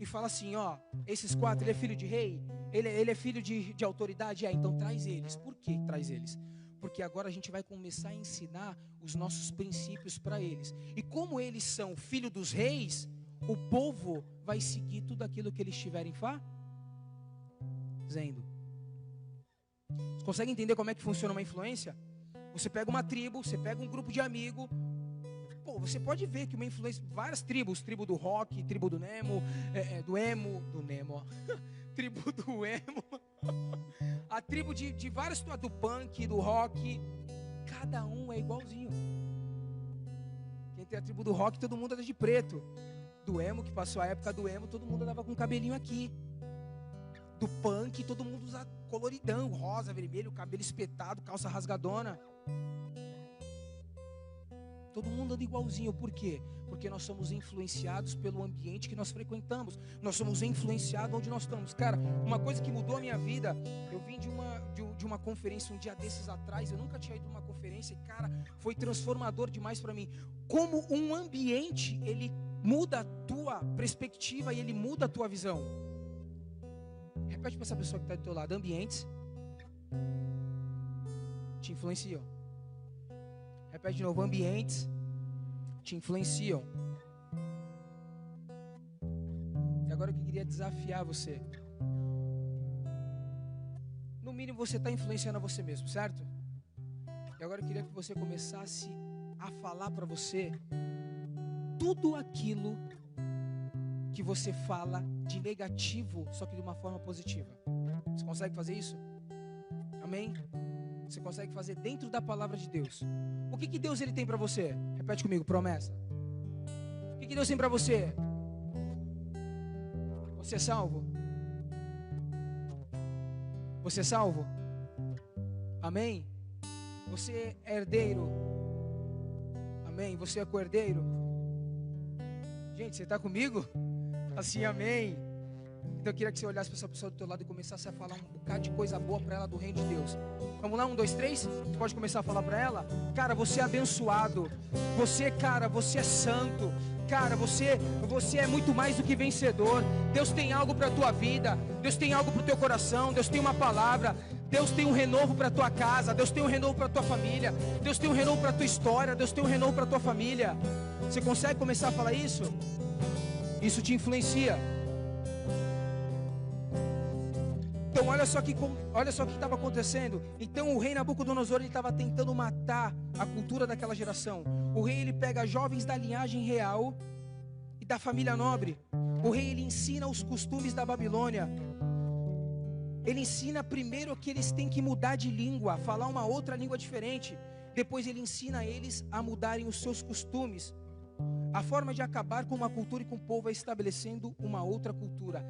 e fala assim: ó, esses 4, ele é filho de rei, ele é filho de autoridade, então traz eles. Por que traz eles? Porque agora a gente vai começar a ensinar os nossos princípios para eles. E como eles são filho dos reis, o povo vai seguir tudo aquilo que eles estiverem fazendo. Você consegue entender como é que funciona uma influência? Você pega uma tribo, você pega um grupo de amigos. Pô, você pode ver que uma influência, várias tribos, tribo do rock, tribo do Nemo, tribo do emo, a tribo de várias, do punk, do rock, cada um é igualzinho. Quem tem a tribo do rock, todo mundo anda de preto. Do emo, que passou a época do emo, todo mundo andava com cabelinho aqui. Do punk, todo mundo usa coloridão, rosa, vermelho, cabelo espetado, calça rasgadona. Todo mundo anda igualzinho. Por quê? Porque nós somos influenciados pelo ambiente que nós frequentamos. Nós somos influenciados onde nós estamos. Cara, uma coisa que mudou a minha vida, eu vim de uma conferência um dia desses atrás. Eu nunca tinha ido numa conferência e, cara, foi transformador demais para mim. Como um ambiente, ele muda a tua perspectiva e ele muda a tua visão. Repete para essa pessoa que está do teu lado: ambientes te influenciam. Repete de novo: ambientes te influenciam. E agora eu queria desafiar você. No mínimo você está influenciando a você mesmo, certo? E agora eu queria que você começasse a falar para você tudo aquilo que você fala de negativo, só que de uma forma positiva. Você consegue fazer isso? Amém? Você consegue fazer dentro da palavra de Deus. O que Deus ele tem para você? Repete comigo: promessa. O que Deus tem para você? Você é salvo? Você é salvo? Amém? Você é herdeiro? Amém? Você é co-herdeiro? Gente, você está comigo? Assim, amém. Então eu queria que você olhasse para essa pessoa do teu lado e começasse a falar um bocado de coisa boa para ela do reino de Deus. Vamos lá, 1, 2, 3. Você pode começar a falar para ela? Cara, você é abençoado. Você, cara, você é santo. Cara, você é muito mais do que vencedor. Deus tem algo para a tua vida. Deus tem algo para o teu coração. Deus tem uma palavra. Deus tem um renovo para a tua casa. Deus tem um renovo para a tua família. Deus tem um renovo para a tua história. Deus tem um renovo para a tua família. Você consegue começar a falar isso? Isso te influencia. Então olha só o que estava acontecendo. Então o rei Nabucodonosor, ele estava tentando matar a cultura daquela geração. O rei, ele pega jovens da linhagem real e da família nobre. O rei, ele ensina os costumes da Babilônia. Ele ensina primeiro que eles têm que mudar de língua, falar uma outra língua diferente. Depois ele ensina eles a mudarem os seus costumes. A forma de acabar com uma cultura e com o povo é estabelecendo uma outra cultura.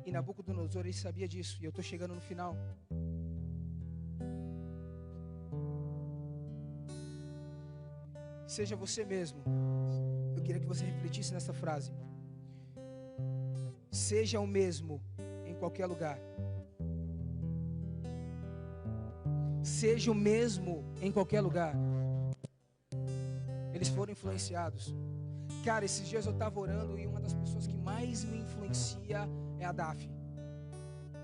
E Nabucodonosor, ele sabia disso. E eu estou chegando no final. Seja você mesmo. Eu queria que você refletisse nessa frase. Seja o mesmo em qualquer lugar. Seja o mesmo em qualquer lugar. Eles foram influenciados. Cara, esses dias eu estava orando e uma das pessoas que mais me influencia é a Daphne.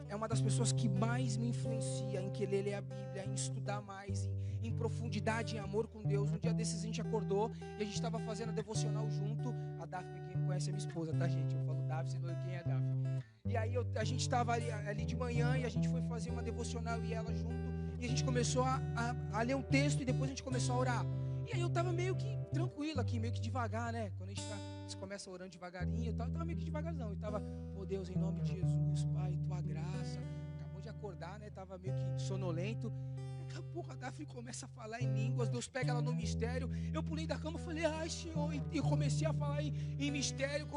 É uma das pessoas que mais me influencia em querer ler a Bíblia, em estudar mais, em profundidade, em amor com Deus. Um dia desses a gente acordou e a gente estava fazendo a devocional junto. A Daphne, quem não conhece, é minha esposa, tá, gente? Eu falo Daphne, você não sabe quem é a Daphne. E aí a gente estava ali de manhã e a gente foi fazer uma devocional e ela junto. E a gente começou a ler um texto e depois a gente começou a orar. E aí eu estava meio que tranquilo aqui, meio que devagar, né? Quando a gente começa orando devagarinho e tal, eu estava meio que devagarzão. Eu estava, pô Deus, em nome de Jesus, Pai, tua graça. Acabou de acordar, né? Estava meio que sonolento. Daqui a pouco a Daphne começa a falar em línguas, Deus pega ela no mistério. Eu pulei da cama e falei, ai Senhor, e comecei a falar em mistério.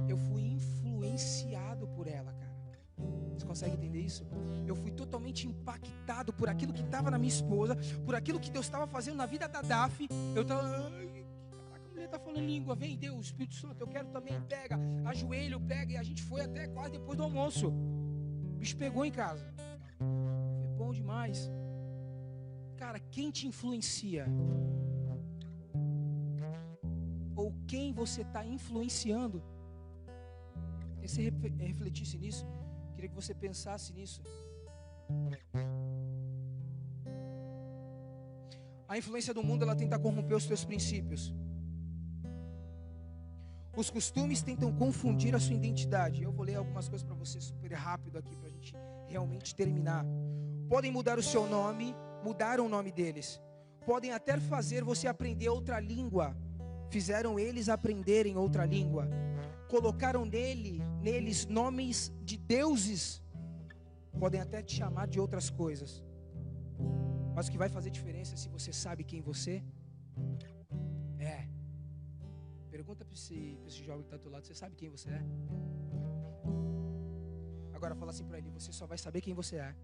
Eu fui influenciado por ela, cara. Você consegue entender isso? Eu fui totalmente impactado por aquilo que estava na minha esposa, por aquilo que Deus estava fazendo na vida da Daphne. Eu estava, caraca, a mulher está falando língua, vem Deus, Espírito Santo, eu quero também, pega, ajoelho, pega. E a gente foi até quase depois do almoço. O bicho pegou em casa. Foi bom demais. Cara, quem te influencia? Ou quem você está influenciando? E se refletisse nisso, queria que você pensasse nisso. A influência do mundo, ela tenta corromper os teus princípios. Os costumes tentam confundir a sua identidade. Eu vou ler algumas coisas para você super rápido aqui, para a gente realmente terminar. Podem mudar o seu nome, mudaram o nome deles. Podem até fazer você aprender outra língua. Fizeram eles aprenderem outra língua. Colocaram neles nomes de deuses. Podem até te chamar de outras coisas. Mas o que vai fazer diferença é se você sabe quem você é. Pergunta para esse jovem que está do teu lado, você sabe quem você é? Agora fala assim para ele, você só vai saber quem você é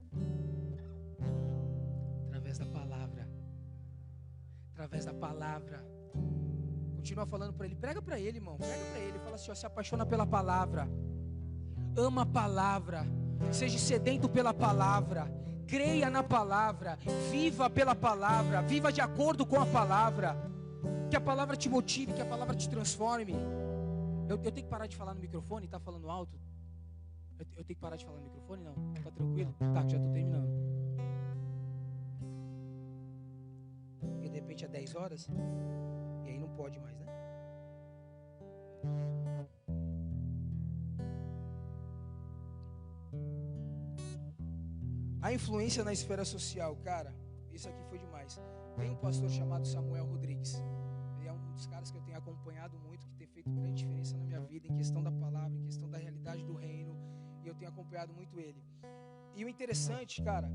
através da palavra. Através da palavra. Continua falando para ele, prega para ele, irmão, prega para ele, fala assim, ó, se apaixona pela palavra, ama a palavra, seja sedento pela palavra, creia na palavra, viva pela palavra, viva de acordo com a palavra, que a palavra te motive, que a palavra te transforme. Eu tenho que parar de falar no microfone, tá falando alto? Eu tenho que parar de falar no microfone, não? Tá tranquilo? Tá, já estou terminando. Porque de repente é 10 horas, e aí não pode mais, né? A influência na esfera social, cara, isso aqui foi demais. Tem um pastor chamado Samuel Rodrigues. Ele é um dos caras que eu tenho acompanhado muito, que tem feito grande diferença na minha vida, em questão da palavra, em questão da realidade do reino. E eu tenho acompanhado muito ele. E o interessante, cara,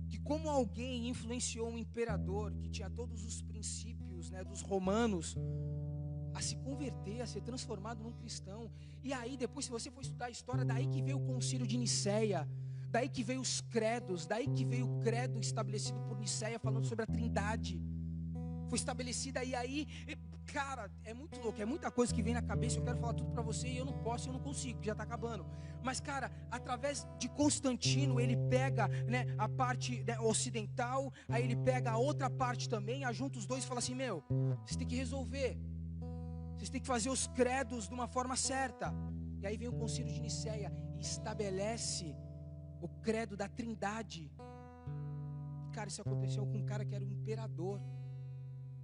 que como alguém influenciou um imperador que tinha todos os princípios, né, dos romanos, a se converter, a ser transformado num cristão. E aí depois, se você for estudar a história, daí que veio o concílio de Nicéia, daí que veio os credos, daí que veio o credo estabelecido por Nicéia, falando sobre a Trindade. Foi estabelecida, e aí, Cara, é muito louco, é muita coisa que vem na cabeça. Eu quero falar tudo para você e eu não posso, eu não consigo, já está acabando. Mas, cara, através de Constantino, ele pega, né, a parte, né, ocidental, aí ele pega a outra parte também, ajunta os dois e fala assim: meu, vocês têm que resolver, vocês têm que fazer os credos de uma forma certa. E aí vem o Concílio de Nicéia e estabelece o credo da Trindade. Cara, isso aconteceu com um cara que era um imperador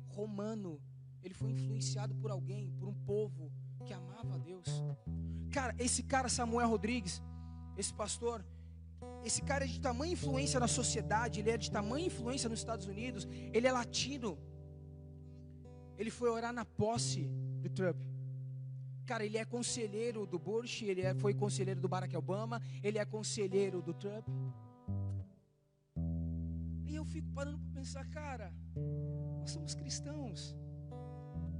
romano. Ele foi influenciado por alguém, por um povo que amava a Deus. Cara, esse cara Samuel Rodrigues, esse pastor, esse cara é de tamanha influência na sociedade, ele é de tamanha influência nos Estados Unidos, ele é latino. Ele foi orar na posse do Trump. Cara, ele é conselheiro do Bush, foi conselheiro do Barack Obama, ele é conselheiro do Trump. E eu fico parando para pensar, cara, nós somos cristãos.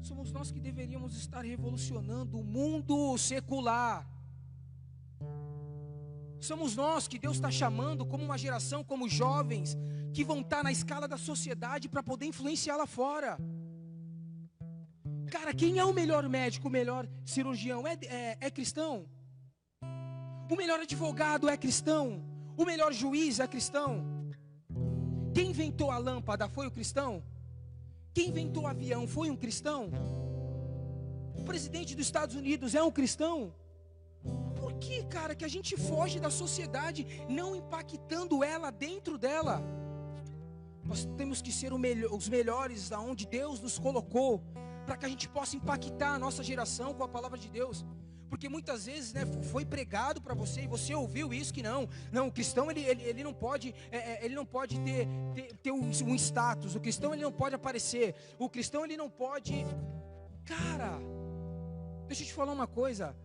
Somos nós que deveríamos estar revolucionando o mundo secular. Somos nós que Deus está chamando como uma geração, como jovens, que vão estar na escala da sociedade para poder influenciar lá fora. Cara, quem é o melhor médico, o melhor cirurgião? É cristão? O melhor advogado é cristão? O melhor juiz é cristão? Quem inventou a lâmpada foi o cristão? Quem inventou o avião foi um cristão? O presidente dos Estados Unidos é um cristão? Por que, cara, que a gente foge da sociedade, não impactando ela dentro dela? Nós temos que ser os melhores aonde Deus nos colocou, para que a gente possa impactar a nossa geração com a palavra de Deus. Porque muitas vezes, né, foi pregado para você e você ouviu isso, que não, o cristão ele não pode, ter um status, o cristão ele não pode aparecer, o cristão ele não pode. Cara, deixa eu te falar uma coisa.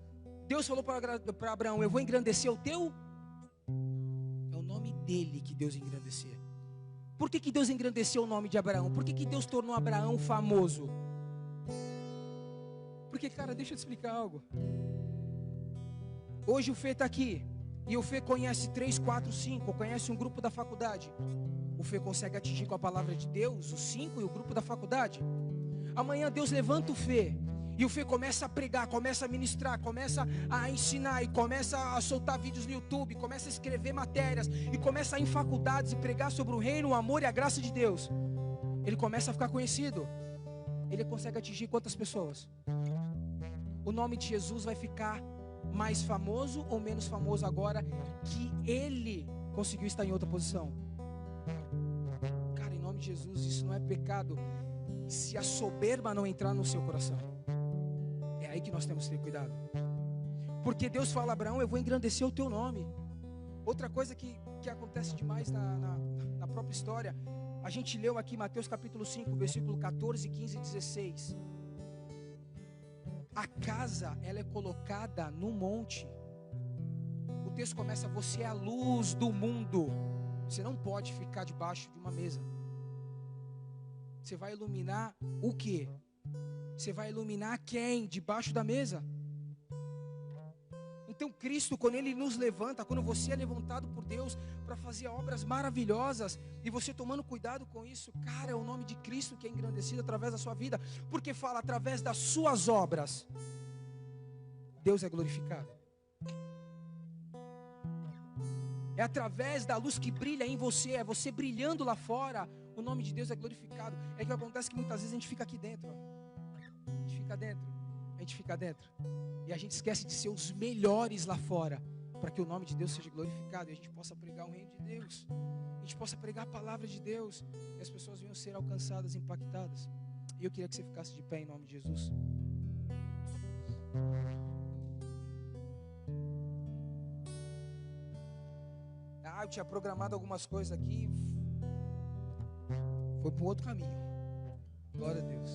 Deus falou para Abraão: eu vou engrandecer o teu. É o nome dele que Deus engrandecer. Por que Deus engrandeceu o nome de Abraão? Por que Deus tornou Abraão famoso? Porque, cara, deixa eu te explicar algo. Hoje o Fê está aqui, e o Fê conhece 3, 4, 5, conhece um grupo da faculdade. O Fê consegue atingir com a palavra de Deus os 5 e o grupo da faculdade. Amanhã Deus levanta o Fê, e o Fê começa a pregar, começa a ministrar, começa a ensinar, e começa a soltar vídeos no YouTube, começa a escrever matérias, e começa a ir em faculdades e pregar sobre o reino, o amor e a graça de Deus. Ele começa a ficar conhecido. Ele consegue atingir quantas pessoas? O nome de Jesus vai ficar mais famoso ou menos famoso agora que ele conseguiu estar em outra posição? Cara, em nome de Jesus, isso não é pecado se a soberba não entrar no seu coração. É aí que nós temos que ter cuidado. Porque Deus fala a Abraão: eu vou engrandecer o teu nome. Outra coisa que acontece demais na própria história, a gente leu aqui Mateus capítulo 5, versículo 14, 15 e 16. A casa, ela é colocada no monte. O texto começa: você é a luz do mundo. Você não pode ficar debaixo de uma mesa. Você vai iluminar o quê? Você vai iluminar quem? Debaixo da mesa. Então Cristo, quando Ele nos levanta, quando você é levantado por Deus para fazer obras maravilhosas, e você tomando cuidado com isso, cara, é o nome de Cristo que é engrandecido através da sua vida, porque fala: através das suas obras Deus é glorificado. É através da luz que brilha em você, é você brilhando lá fora, o nome de Deus é glorificado. É que acontece que muitas vezes a gente fica aqui dentro, ó. A gente fica dentro, e a gente esquece de ser os melhores lá fora, para que o nome de Deus seja glorificado, e a gente possa pregar o reino de Deus, a gente possa pregar a palavra de Deus, e as pessoas venham ser alcançadas, impactadas. E eu queria que você ficasse de pé em nome de Jesus. Eu tinha programado algumas coisas aqui, foi para um outro caminho. Glória a Deus.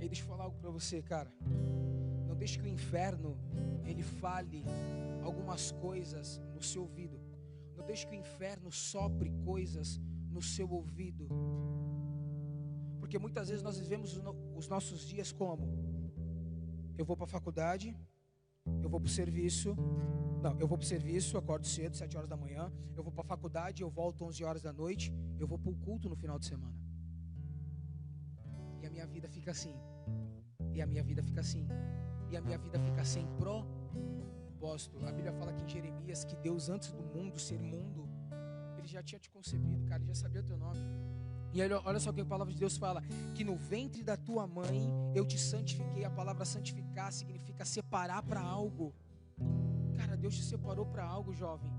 E deixa eu falar algo para você, cara. Não deixe que o inferno ele fale algumas coisas no seu ouvido. Não deixe que o inferno sopre coisas no seu ouvido. Porque muitas vezes nós vivemos os nossos dias como: eu vou para a faculdade, eu vou para o serviço, Não, eu vou para o serviço, acordo cedo, 7 horas da manhã. Eu vou para a faculdade, eu volto 11 horas da noite. Eu vou para o culto no final de semana. E a minha vida fica assim. E a minha vida fica assim. E a minha vida fica sem propósito. A Bíblia fala que em Jeremias que Deus, antes do mundo ser mundo, Ele já tinha te concebido, cara. Ele já sabia o teu nome. E aí, olha só o que a palavra de Deus fala: que no ventre da tua mãe eu te santifiquei. A palavra santificar significa separar para algo. Cara, Deus te separou para algo, jovem.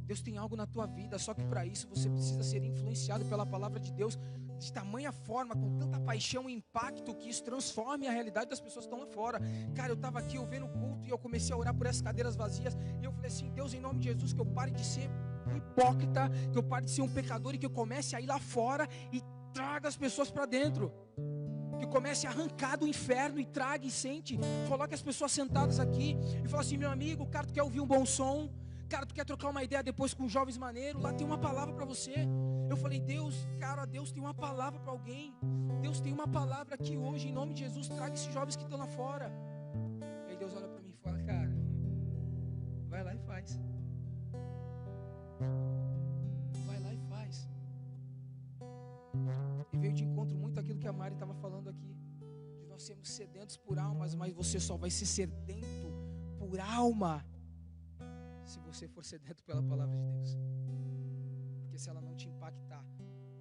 Deus tem algo na tua vida, só que para isso você precisa ser influenciado pela palavra de Deus de tamanha forma, com tanta paixão e impacto, que isso transforme a realidade das pessoas que estão lá fora. Cara, eu estava aqui ouvindo o culto e eu comecei a orar por essas cadeiras vazias. E eu falei assim: Deus, em nome de Jesus, que eu pare de ser um hipócrita, que eu pare de ser um pecador e que eu comece a ir lá fora e traga as pessoas para dentro. Que comece a arrancar do inferno e traga e sente. Coloque as pessoas sentadas aqui e fala assim: meu amigo, cara, tu quer ouvir um bom som? Cara, tu quer trocar uma ideia depois com jovens maneiros? Lá tem uma palavra para você. Eu falei: Deus, cara, Deus tem uma palavra para alguém. Deus tem uma palavra aqui hoje, em nome de Jesus, traga esses jovens que estão lá fora. E aí Deus olha para mim e fala: cara, vai lá e faz. Vai lá e faz. E veio de encontro muito aquilo que a Mari estava falando aqui, de nós sermos sedentos por almas, mas você só vai ser sedento por alma se você for sedento pela palavra de Deus. Porque se ela não te impactar,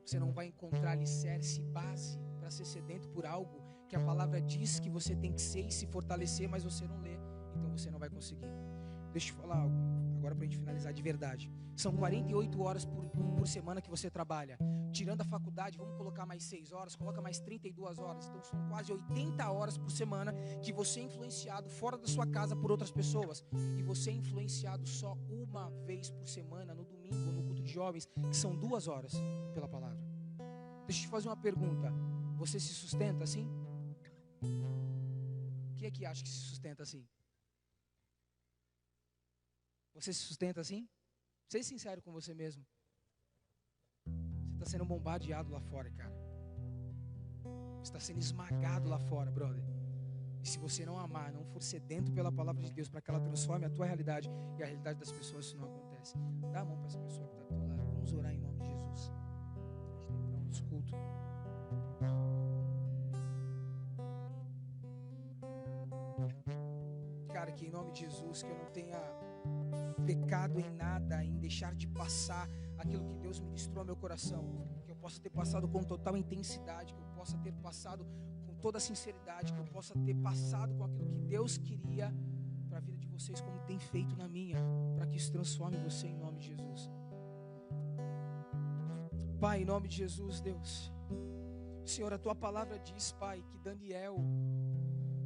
você não vai encontrar alicerce e base para ser sedento por algo que a palavra diz que você tem que ser e se fortalecer, mas você não lê, então você não vai conseguir. Deixa eu te falar algo, agora para a gente finalizar de verdade. São 48 horas por semana que você trabalha. Tirando a faculdade, vamos colocar mais 6 horas, coloca mais 32 horas. Então são quase 80 horas por semana que você é influenciado fora da sua casa por outras pessoas. E você é influenciado só uma vez por semana, no domingo, no culto de jovens, que são 2 horas pela palavra. Deixa eu te fazer uma pergunta. Você se sustenta assim? Quem é que acha que se sustenta assim? Você se sustenta assim? Seja sincero com você mesmo. Você está sendo bombardeado lá fora, cara. Você está sendo esmagado lá fora, brother. E se você não amar, não for sedento pela palavra de Deus para que ela transforme a tua realidade e a realidade das pessoas, isso não acontece. Dá a mão para essa pessoa que está do teu lado. Vamos orar em nome de Jesus. A gente terminar o nosso culto. Cara, que em nome de Jesus, que eu não tenha pecado em nada, em deixar de passar aquilo que Deus ministrou ao meu coração, que eu possa ter passado com total intensidade, que eu possa ter passado com toda a sinceridade, que eu possa ter passado com aquilo que Deus queria para a vida de vocês, como tem feito na minha, para que isso transforme você em nome de Jesus. Pai, em nome de Jesus, Deus, Senhor, a tua palavra diz, Pai, que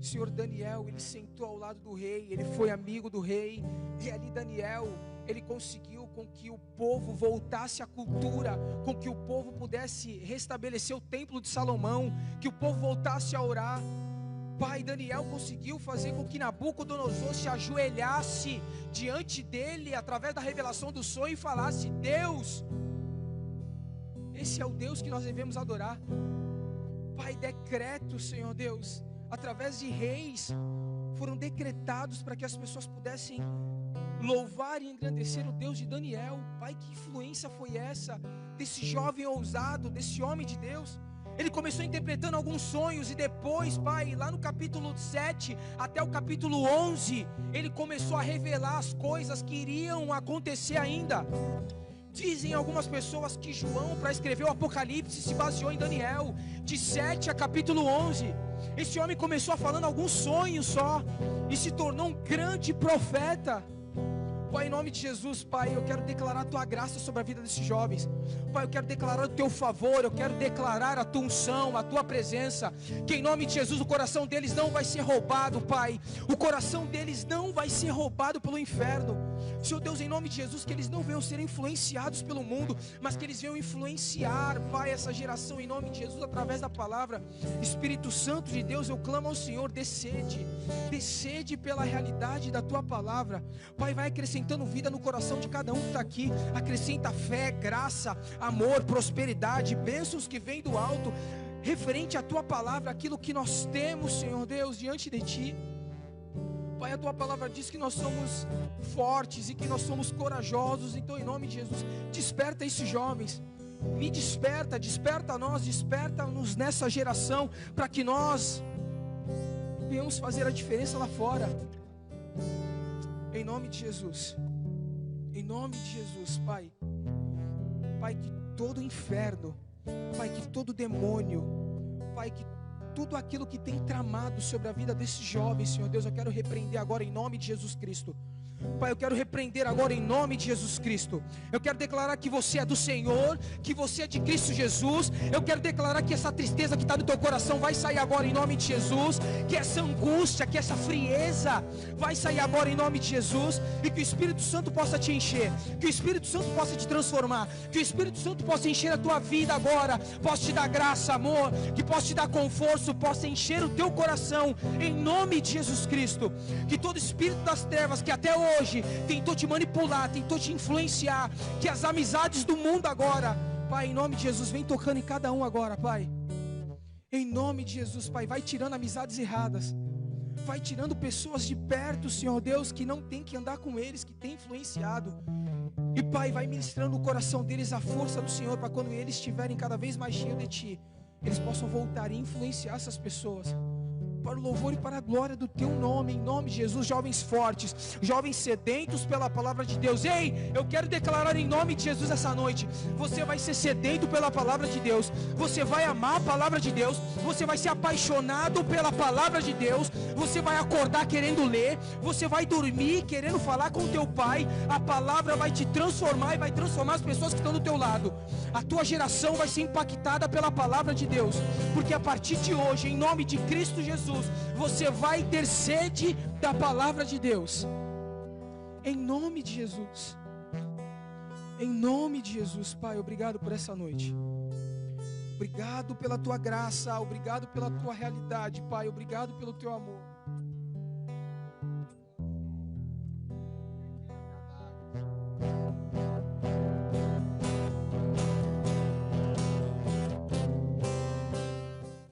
Senhor, Daniel, ele sentou ao lado do rei, ele foi amigo do rei, e ali Daniel, ele conseguiu com que o povo voltasse à cultura, com que o povo pudesse restabelecer o templo de Salomão, que o povo voltasse a orar. Pai, Daniel conseguiu fazer com que Nabucodonosor se ajoelhasse diante dele, através da revelação do sonho, e falasse: Deus, esse é o Deus que nós devemos adorar. Pai, decretos, Senhor Deus, através de reis, foram decretados para que as pessoas pudessem louvar e engrandecer o Deus de Daniel. Pai, que influência foi essa desse jovem ousado, desse homem de Deus? Ele começou interpretando alguns sonhos e depois, Pai, lá no capítulo 7 até o capítulo 11, ele começou a revelar as coisas que iriam acontecer ainda. Dizem algumas pessoas que João, para escrever o Apocalipse, se baseou em Daniel, de 7 a capítulo 11. Esse homem começou falando alguns sonhos só e se tornou um grande profeta. Pai, em nome de Jesus, Pai, eu quero declarar a tua graça sobre a vida desses jovens. Pai, eu quero declarar o teu favor, eu quero declarar a tua unção, a tua presença, que em nome de Jesus o coração deles não vai ser roubado, Pai. O coração deles não vai ser roubado pelo inferno. Senhor Deus, em nome de Jesus, que eles não venham ser influenciados pelo mundo, mas que eles venham influenciar, Pai, essa geração, em nome de Jesus, através da palavra. Espírito Santo de Deus, eu clamo ao Senhor, dê sede pela realidade da tua palavra. Pai, vai acrescentando vida no coração de cada um que está aqui. Acrescenta fé, graça, amor, prosperidade, bênçãos que vêm do alto, referente à tua palavra, aquilo que nós temos, Senhor Deus, diante de ti. Pai, a tua palavra diz que nós somos fortes e que nós somos corajosos. Então, em nome de Jesus, desperta esses jovens. Me desperta, desperta nós, desperta-nos nessa geração, para que nós venhamos fazer a diferença lá fora. Em nome de Jesus. Em nome de Jesus, Pai. Pai, que todo inferno, Pai, que todo demônio, Pai, que tudo aquilo que tem tramado sobre a vida desses jovens, Senhor Deus, eu quero repreender agora em nome de Jesus Cristo. Pai, eu quero repreender agora em nome de Jesus Cristo. Eu quero declarar que você é do Senhor, que você é de Cristo Jesus. Eu quero declarar que essa tristeza que está no teu coração vai sair agora em nome de Jesus. Que essa angústia, que essa frieza vai sair agora em nome de Jesus. E que o Espírito Santo possa te encher, que o Espírito Santo possa te transformar, que o Espírito Santo possa encher a tua vida agora, possa te dar graça, amor, que possa te dar conforto, possa encher o teu coração em nome de Jesus Cristo. Que todo espírito das trevas que até hoje tentou te manipular, tentou te influenciar, que as amizades do mundo agora, Pai, em nome de Jesus, vem tocando em cada um agora, Pai. Em nome de Jesus, Pai, vai tirando amizades erradas, vai tirando pessoas de perto, Senhor Deus, que não tem que andar com eles, que tem influenciado. E Pai, vai ministrando no coração deles a força do Senhor, para quando eles estiverem cada vez mais cheios de Ti, eles possam voltar e influenciar essas pessoas para o louvor e para a glória do Teu nome, em nome de Jesus. Jovens fortes, jovens sedentos pela palavra de Deus. Ei, eu quero declarar em nome de Jesus essa noite, você vai ser sedento pela palavra de Deus, você vai amar a palavra de Deus, você vai ser apaixonado pela palavra de Deus, você vai acordar querendo ler, você vai dormir querendo falar com o teu pai. A palavra vai te transformar e vai transformar as pessoas que estão do teu lado. A tua geração vai ser impactada pela palavra de Deus, porque a partir de hoje, em nome de Cristo Jesus, você vai ter sede da palavra de Deus. Em nome de Jesus. Em nome de Jesus, Pai, obrigado por essa noite. Obrigado pela tua graça, obrigado pela tua realidade, Pai, obrigado pelo teu amor.